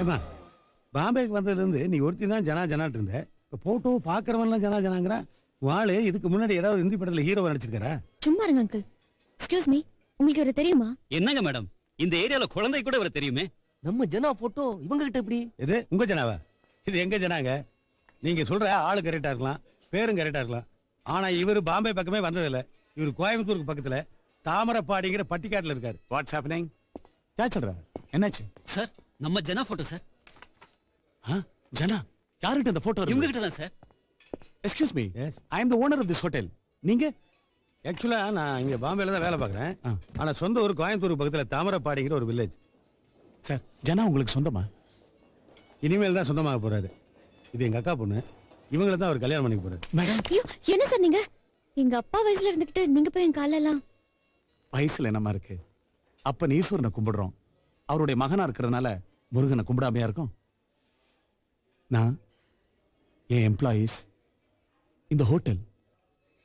ஏம்மா, பாம்பேக்கு வந்ததுலேருந்து நீ ஒருத்தி தான் ஜனா ஜனாட்டு இருந்த. இப்போ போட்டோ பார்க்குறவன்லாம் ஜனா ஜனாங்கிறான். வாளு இதுக்கு முன்னாடி ஏதாவது ஹிந்தி படத்தில் ஹீரோவை நடிச்சிருக்காரா? சும்மா இருங்க அங்கிள். எக்ஸ்கியூஸ் மீ, உங்களுக்கு இவரை தெரியுமா? என்னங்க மேடம், இந்த ஏரியால குழந்தை கூட இவரை தெரியுமே. நம்ம ஜனா போட்டோ இவங்க கிட்ட எப்படி? இது உங்க ஜனாவா? இது எங்க ஜனாங்க? நீங்க சொல்ற ஆளு கரெக்டா இருக்கலாம், பேரும் கரெக்டா இருக்கலாம். ஆனா இவர் பாம்பே பக்கமே வந்ததில்ல. இவர் கோயம்புத்தூருக்கு பக்கத்துல தாமரப்பாடிங்கிற பட்டிக்காட்டுல இருக்காரு. What's happening? क्या चल रहा है? என்னாச்சு சார், நம்ம ஜனா போட்டோ சார். ஜனா யார்கிட்ட இந்த போட்டோ இவங்க இருக்கு? கிட்ட தான் sir. Excuse me, Yes. I am the owner of this hotel. நீங்க? ஆக்சுவலா நான் இங்க பாம்பேல தான் வேலை பார்க்குறேன். ஆனா சொந்த ஊர் கோயம்புத்தூருக்கு பக்கத்துல தாமரப்பாடிங்கிற ஒரு வில்லேஜ். சார், ஜனா உங்களுக்கு சொந்தமா? இனிமேல் தான் சொந்தமாக போறாரு. இது எங்க அக்கா பொண்ணு. இவங்கள தான் அவர் கல்யாணம் பண்ணிக்க போறாரு. மேடம், ஐயோ, என்ன சார் நீங்க? எங்க அப்பா வயசுல இருந்துகிட்டு நீங்க போய் என் காலெல்லாம். வயசுல என்னமா இருக்கு? அப்ப ஈஸ்வரனை கும்பிடுறோம். அவருடைய மகனா இருக்கிறதுனால முருகனை கும்பிடாமையா இருக்கும்? நான் என் எம்ப்ளாயீஸ், இந்த ஹோட்டல்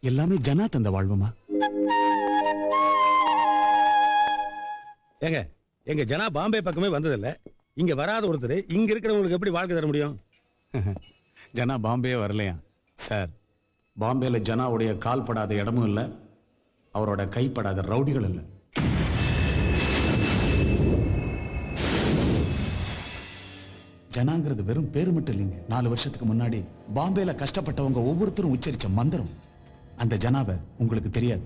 எல்லாமே ஜனா தந்த வாழ்வுமா? ஏங்க, எங்க ஜனா பாம்பே பக்கமே வந்ததில்ல. இங்க வராத ஒருத்தர் இங்க இருக்கிறவங்களுக்கு எப்படி வாழ்க்கை தர முடியும்? ஜனா பாம்பே வரலையா சார்? பாம்பேல ஜனாவுடைய கால் படாத இடமும் இல்லை, அவரோட கைப்படாத ரவுடிகள் இல்லை. ஜனாங்கிறது வெறும் பேரு மட்டும் இல்லைங்க. 4 வருஷத்துக்கு முன்னாடி பாம்பேல கஷ்டப்பட்டவங்க ஒவ்வொருத்தரும் உச்சரிச்ச மந்திரம். அந்த ஜனாவை உங்களுக்கு தெரியாது.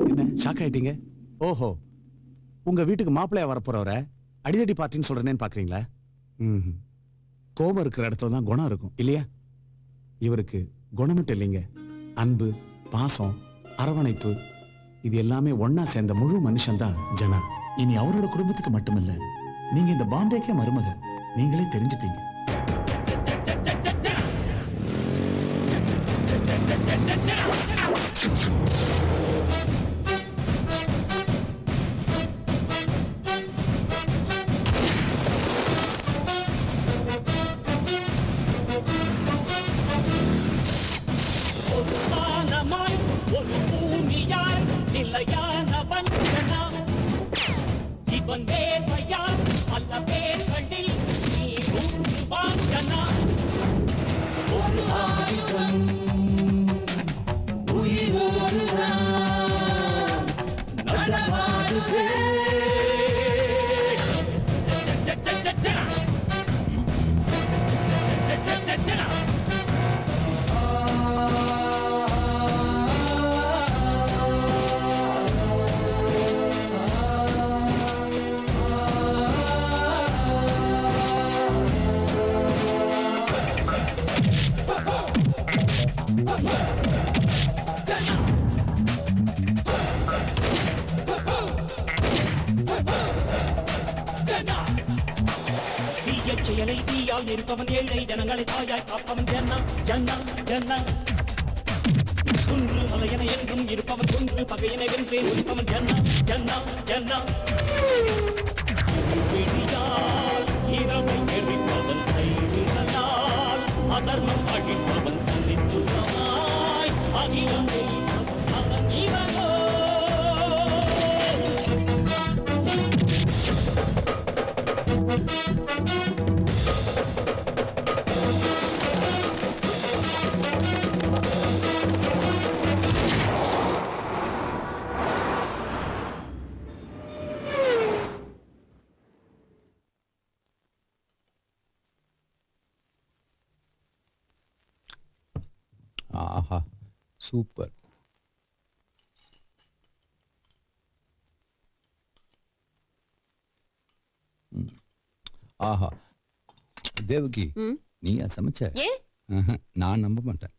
என்ன ஷாக் ஆயிட்டீங்க? ஓஹோ, உங்க வீட்டுக்கு மாப்பிள்ளையா வரப்போறவர அடிதடி பார்ட்டின்னு சொல்றேன்னு பாக்குறீங்களா? கோபம் இருக்கிற இடத்துல தான் குணம் இருக்கும் இல்லையா? இவருக்கு குணம் மட்டும் இல்லைங்க, அன்பு, பாசம், அரவணைப்பு, இது எல்லாமே ஒன்னா சேர்ந்த முழு மனுஷன் தான் ஜனா. இனி அவரோட குடும்பத்துக்கு மட்டுமில்ல, நீங்க இந்த பாம்பேக்கே மருமக, நீங்களே தெரிஞ்சுப்பீங்க. ஒரு பூமியாய் நிலையான வஞ்சனா இவன் வேர்வையால் பல பேர்களில் நீ ஊன்று வாஞ்சனா ஒரு ஆயுதம் உயிரோடுதான் நடமாடுதே செயலை தீயால் இருப்பவன் ஏழை ஜனங்களை தாயாய் காப்பவன் ஜன்னா ஜன்னா ஜன்னா குன்று மலையென என்றும் இருப்பவன் குன்று பகையனை வென்றே இருப்பவன் ஜன்னா ஜன்னா ஜன்னா விழியால் இரவை எரிப்பவன் கைவிரலால் அதர்மம் அழிப்பவன் தனித்துவமாய் அகிலம் அவன் இவனோ ஆஹா சூப்பர். ஆஹா தேவகி, நீயா சமைச்ச? நான் நம்ப மாட்டேன்.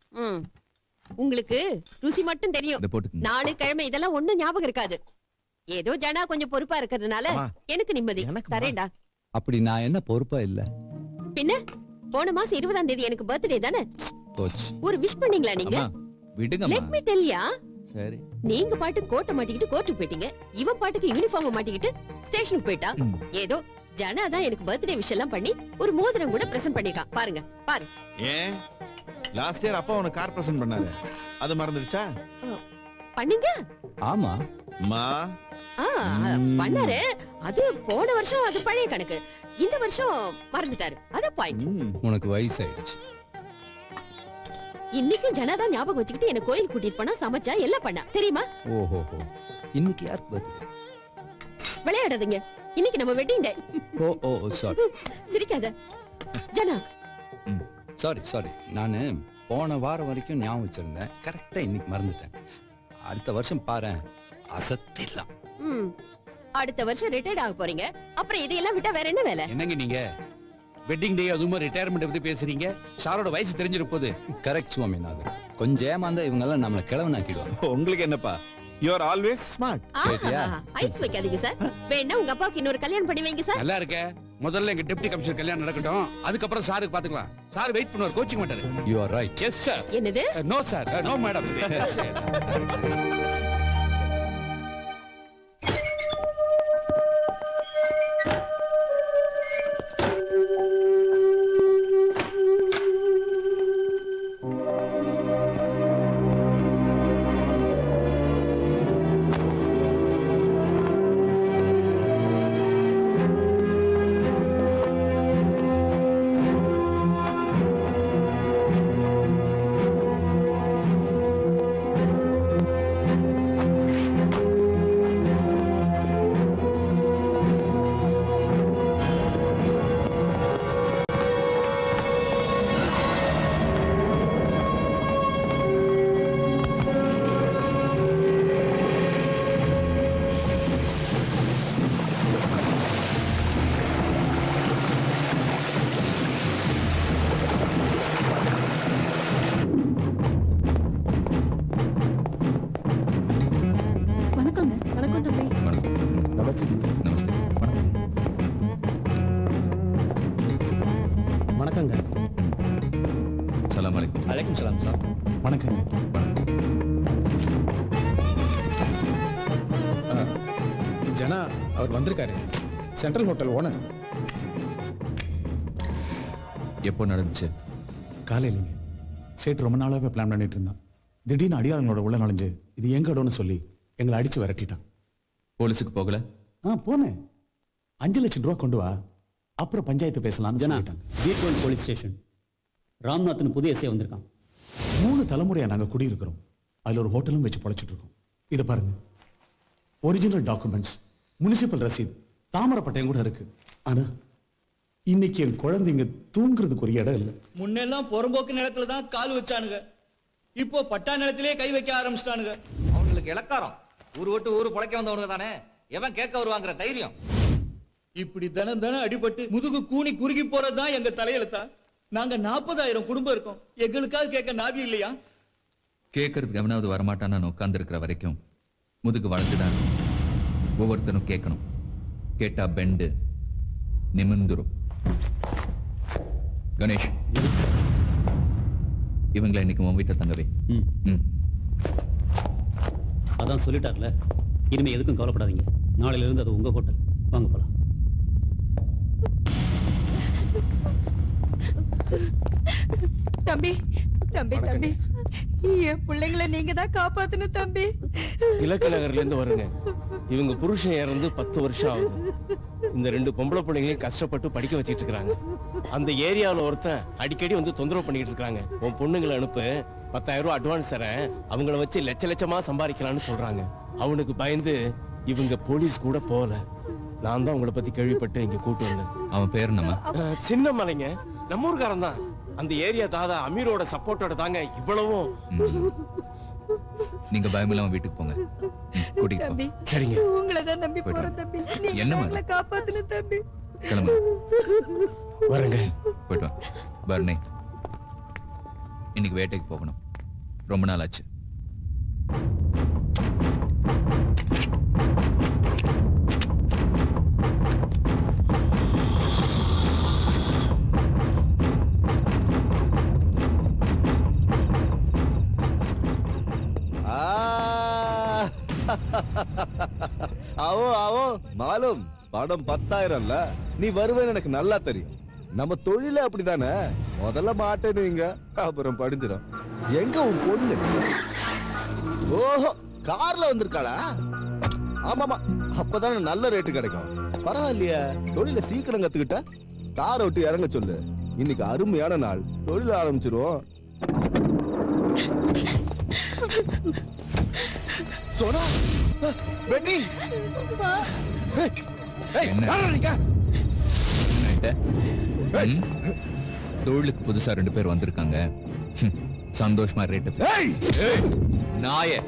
உங்களுக்கு ருசி மட்டும் தெரியும். நாலு கிழமை இதெல்லாம் ஒண்ணும் ஞாபகம் இருக்காது. ஏதோ ஜனா கொஞ்சம் பொறுப்பா இருக்கிறதுனால எனக்கு நிம்மதி. தரேன்டா. அப்படி நான் என்ன பொறுப்பா இல்ல? பின்ன போன மாசம் 20ஆம் தேதி எனக்கு பர்த்டே தானே? ஒரு விஷ் பண்ணீங்களா நீங்க? விடுங்கம்மா. லெட் மீ டெல் யா. சரி. நீங்க பாட்டு கோட்டை மாட்டிக்கிட்டு கோர்ட்டுக்கு போயிட்டீங்க. இவன் பாட்டுக்கு யூனிஃபார்ம் மாட்டிக்கிட்டு ஸ்டேஷனுக்கு போயிட்டா. ஏதோ ஜனா தான் எனக்கு பர்த்டே விஷ் எல்லாம் பண்ணி ஒரு மோதிரம் கூட பிரசன்ட் பண்ணிருக்கான். பாருங்க பாரு. ஏன் லாஸ்ட் இயர் அப்பா உனக்கு கார் பிரசன்ட் பண்ணாரு, அது மறந்துடுச்சா? பண்ணீங்க? ஆமா அம்மா. பண்ணாரு. அது போன வருஷம், அது பழைய கணக்கு. இந்த வருஷம் மறந்துட்டாரு. அத பாயிண்ட். உனக்கு வயசு ஆயிடுச்சு. இன்னைக்கு ஜனாதான் ஞாபகம் வச்சுக்கிட்டு என்ன கோயில் கூட்டிட்டு போனா, சமைச்சா எல்லாம் பண்ணா தெரியுமா? ஓஹோ, இன்னைக்கு யார் பர்த்டே? விளையாடாதீங்க, இன்னைக்கு நம்ம வெட்டிங் டே. ஓ ஓ சாரி. சிரிக்காத ஜனா. சாரி சாரி, நானு போன வாரம் வரைக்கும் ஞாபகம் வச்சிருந்தேன். கரெக்டா இன்னைக்கு மறந்துட்டேன். அடுத்த வருஷம் பாரு, அசத்திடலாம். அடுத்த வருஷம் ரிட்டையர்ட் ஆக போறீங்க. அப்புறம் இதையெல்லாம் விட்டா வேற என்ன வேலை? என்னங்க நீங்க வெட்டிங் டே அதுவும் ரிட்டையர்மெண்ட் பத்தி பேசுறீங்க? சாரோட வயசு தெரிஞ்சிரு போகுது. கரெக்ட் சுவாமிநாதன். கொஞ்சம் ஏமாந்தா இவங்க எல்லாம் நம்மள கிழவனாக்கிடுவாங்க. உங்களுக்கு என்னப்பா, you are always smart. Ice வைக்காதீங்க சார். வேணா உங்க அப்பாவுக்கு இன்னொரு கல்யாணம் பண்ணி வைங்க சார். நல்லா இருக்க. முதல்ல எங்க டெப்டி கமிஷனர் கல்யாணம் நடக்கட்டும், அதுக்கப்புறம் சாருக்கு பாத்துக்கலாம். சார் வெயிட் பண்ணுவார், கோச்சிங் மாட்டாரு. You are right. Yes sir. என்னது? No sir, no madam. அலைக்கும் சலாம் சார். வணக்கங்க. ஜனா அவர் வந்திருக்காரு. Central hotel owner. எப்போ நடந்துச்சு? காலையிலங்க. சேட்டு ரொம்ப நாளாவே பிளான் பண்ணிட்டு இருந்தான். திடீர்னு அடியாளங்களோட உள்ள நுழைஞ்சு இது எங்க இடம்னு சொல்லி எங்களை அடிச்சு விரட்டிட்டான். போலீஸுக்கு போகல? போனேன். 5 லட்சம் ரூபா கொண்டு வா, அப்புறம் பஞ்சாயத்து பேசலாம்னு சொல்லிட்டாங்க. பீட்ரோல் போலீஸ் ஸ்டேஷன். ராம்நாத்னு புதிய எஸ்ஐ வந்திருக்கான். 3 தலைமுறையா நாங்க குடியிருக்கிறோம். அதுல ஒரு ஹோட்டலும் வச்சு பொழைச்சிட்டு இருக்கோம். இதை பாருங்க, ஒரிஜினல் டாக்குமெண்ட்ஸ், முனிசிபல் ரசீது, தாமரப்பட்டையும் கூட இருக்கு. ஆனா இன்னைக்கு என் குழந்தைங்க தூங்குறதுக்கு ஒரு இடம் இல்லை. முன்னெல்லாம் புறம்போக்கு நிலத்துல தான் கால் வச்சானுங்க, இப்போ பட்டா நிலத்திலே கை வைக்க ஆரம்பிச்சிட்டானுங்க. அவங்களுக்கு இலக்காரம். ஊரு விட்டு ஊரு பொழைக்க வந்தவனுங்க தானே, எவன் கேட்க வருவாங்கிற தைரியம். இப்படி தினம் தினம் அடிபட்டு முதுகு கூனி குறுகி போறதுதான் எங்க தலையெழுத்தா? நாங்க 40,000 குடும்பம் இருக்கோம், எங்களுக்காக கேட்க நாவி இல்லையா? கேட்கறதுக்கு எவனாவது வரமாட்டான்னு உட்கார்ந்து இருக்கிற வரைக்கும் முதுகு வளைஞ்சுதான் ஒவ்வொருத்தரும் கேட்கணும். கேட்டா பெண்டு நிமிந்துரும். கணேஷ், இவங்களை இன்னைக்கு உன் வீட்டை தங்கவே. அதான் சொல்லிட்டார்ல, இனிமே எதுக்கும் கவலைப்படாதீங்க. நாளையில இருந்து அது உங்க ஹோட்டல். வாங்க போலாம். தம்பி தம்பி தம்பி, என் பிள்ளைங்களை நீங்க தான் காப்பாத்தணும் தம்பி. கிழக்கு நகர்ல இருந்து வருங்க. இவங்க புருஷன் இறந்து 10 வருஷம் ஆகுது. இந்த 2 பொம்பளை பிள்ளைங்களையும் கஷ்டப்பட்டு படிக்க வச்சிட்டு இருக்காங்க. அந்த ஏரியாவில் ஒருத்தன் அடிக்கடி வந்து தொந்தரவு பண்ணிட்டு இருக்காங்க. உன் பொண்ணுங்களை அனுப்பு, 10,000 ரூபாய் அட்வான்ஸ் தரேன், அவங்கள வச்சு லட்சமா சம்பாதிக்கலாம்னு சொல்றாங்க. அவனுக்கு பயந்து இவங்க போலீஸ் கூட போகல. நான் தான் உங்களை பத்தி கேள்விப்பட்டு இங்க கூட்டு வந்தேன். அவன் பேர் நம்ம சின்ன மலைங்க, நம்ம ஊர்காரன் தான். அந்த ஏரியா தாதா அமீரோட சப்போர்ட்டோட தாங்க இவ்வளவும். நீங்க பயமில்லாம வீட்டுக்கு போங்க. கூட்டிட்டு போ. சரிங்க. உங்களை தான் நம்பி போறேன் தம்பி. நீங்க காப்பாத்தணும் தம்பி. கிளம்பு. வரங்க. போயிட்டு வா. பர்னே, இன்னைக்கு வேட்டைக்கு போகணும். ரொம்ப நாள் ஆச்சு. ஆவோ ஆவோ மாலும் படம் 10,000ல நீ வருவேன்னு எனக்கு நல்லா தெரியும். நம்ம தொழில அப்படிதானே, முதல்ல மாட்டேனுங்க, அப்புறம் படிஞ்சிடும். எங்க உன் பொண்ணு? ஓஹோ, கார்ல வந்திருக்காளா? ஆமாமா, அப்பதானே நல்ல ரேட்டு கிடைக்கும். பரவாயில்லையா, தொழில சீக்கிரம் கத்துக்கிட்ட. காரை விட்டு இறங்க சொல்லு, இன்னைக்கு அருமையான நாள், தொழில் ஆரம்பிச்சிருவோம். சோனா, பெட்டி, தொழிலுக்கு புதுசா 2 பேர் வந்திருக்காங்க. சந்தோஷமா ரேட்டு. நாய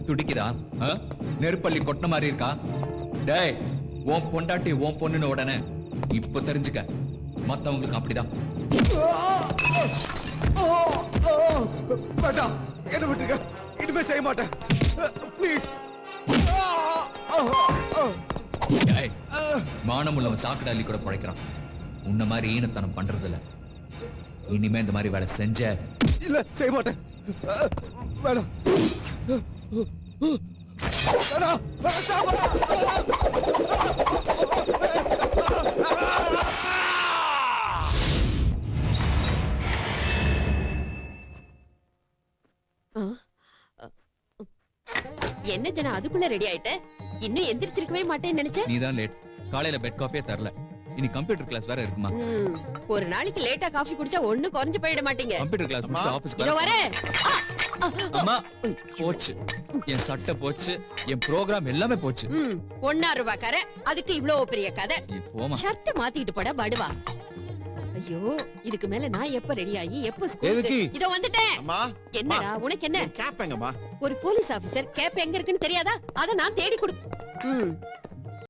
துடிக்குதா? நெருப்பள்ளி கொட்டின மாதிரி இருக்கா? டேய், உன் பொண்டாட்டி உன் பொண்ணுன்னு உடனே இப்ப தெரிஞ்சுக்க, மத்தவங்களுக்கு அப்படிதான். என்ன விட்டுருக்க, இனிமே செய்ய மாட்டேன். ப்ளீஸ். மானம் உள்ளவன் சாக்கடை அள்ளி கூட பிழைக்கிறான். உன்ன மாதிரி ஈனத்தனம் பண்றது இல்ல. இனிமே இந்த மாதிரி வேலை செஞ்ச இல்ல செய்ய மாட்டேன். வேணாம். என்ன ஜனா அதுக்குள்ள ரெடி ஆயிட்ட? இன்னும் எந்திரிச்சிருக்கவே மாட்டேன்னு நினைச்சேன். நீதான் லேட். காலையில பெட் காஃபியே தரல. இனி கம்ப்யூட்டர் கிளாஸ் வேற இருக்குமா? ஒரு நாளைக்கு லேட்டா காஃபி குடிச்சா ஒண்ணு குறைஞ்சு போயிட மாட்டீங்க. கம்ப்யூட்டர் கிளாஸ் முடிச்சு ஆபீஸ்க்கு இதோ வரேன். அம்மா போச்சு, என் சட்டை போச்சு, என் ப்ரோகிராம் எல்லாமே போச்சு. 1 ரூபாய் கரை, அதுக்கு இவ்வளவு பெரிய கதை. போமா, ஷர்ட் மாத்திட்டு போட படுவா. ஐயோ, இதுக்கு மேல நான் எப்ப ரெடி ஆகி எப்ப ஸ்கூலுக்கு? இதோ வந்துட்டேன். என்னடா உனக்கு என்ன? கேப்பேங்கம்மா. ஒரு போலீஸ் ஆபீசர் கேப் எங்க இருக்குன்னு தெரியாதா? அத நான் தேடி கொடு.